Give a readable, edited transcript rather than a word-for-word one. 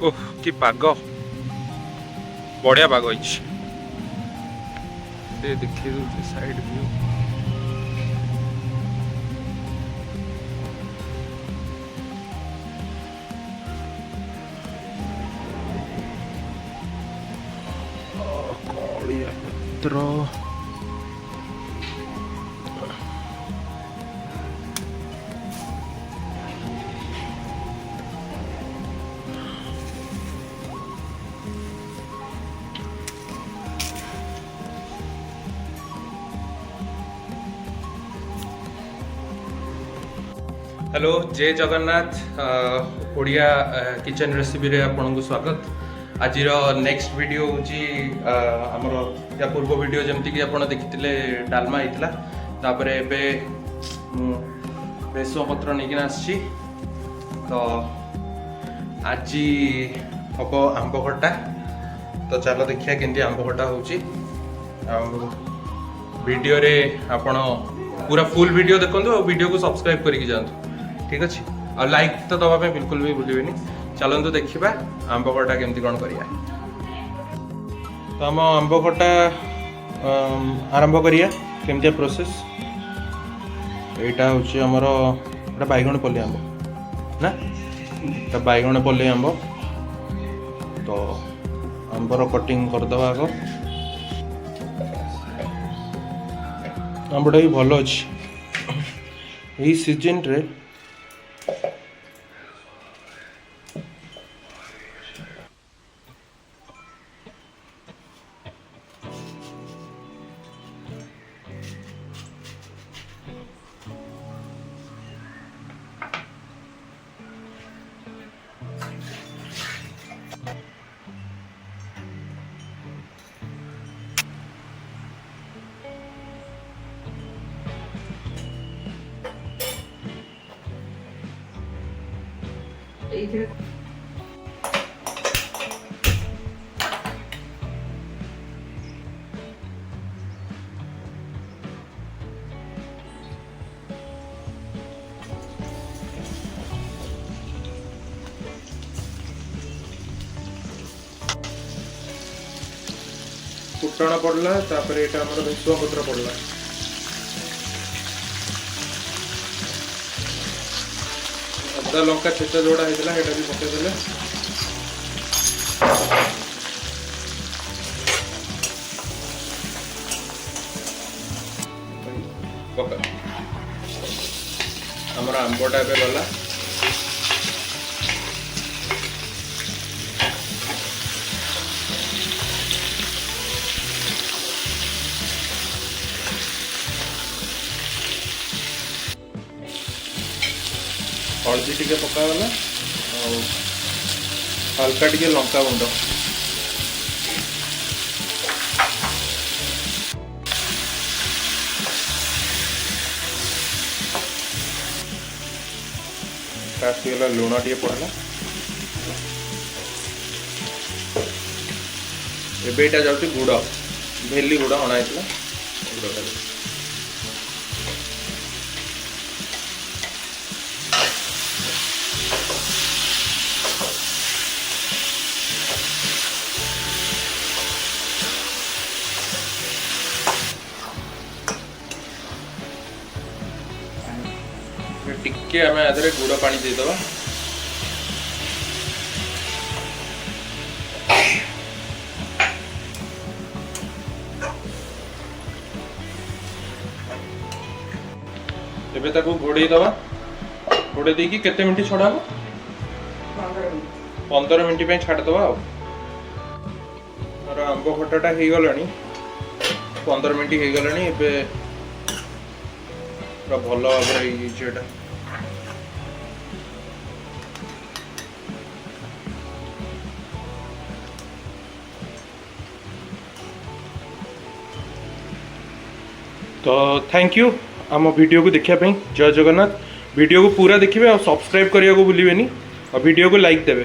ओह कि पाग बढ़िया पाग होइछि देखिए साइड व्यू कालिया पत्र हेलो जय जगन्नाथ ओडिया किचन रेसिपी रे आपन को स्वागत। आज नेक्स्ट वीडियो होची हमर या पूर्व वीडियो जमती कि आपन देखिथिले डालमा हितला तापरे एबे बेसो पत्र नेकिना आछि तो आज हबो आंब खट्टा। तो चलो देखिया केंती आंब खट्टा होची वीडियो रे आपन पूरा फुल वीडियो देखंतु और वीडियो को सब्सक्राइब करके जानतु ठीक अच्छे और लाइक तो दवा पे बिल्कुल भी भूलिबेनी। चलतु देखा आंब खट्टा केमती कौन करिया। तो आम आंब खट्टा आरंभ करिया केमती प्रोसेस यहाँ हूँ आमर एटा बैगण पल्ली आंब ना एटा बैगण पल्ली आंब। तो आंबर कटिंग करदवा आग आंबटा भी भल अच्छी यही सीजन रे फुटण पड़ला तापर एटा हमर भृषुंग पत्र पड़ला अदा लंका छेचा जोड़ा हेतला हेटा भी पके देले पका हमर आंबोटा पे गला हल्दी टी पकागला हल्का टी लंका गुंड काशीगला लुण टी पड़ला एटा जाऊँ गुड़ भेली गुड़ अणा गुड़ टिके आम आधे गुड़ पानी देदबा एबे ताको घोड़े दबा घोड़े देकी केते मिनिट छड़ा 15 मिनिट पे छाड़ दबा मोर आंब खट्टाटा हो गलानी 15 मिनिट हो गलानी एबे पूरा भल भाव तो थैंक यू आम वीडियो को देखापी। जय जगन्नाथ। वीडियो को पूरा देखिए और सब्सक्राइब करने को भूलिए और वीडियो को लाइक देवे।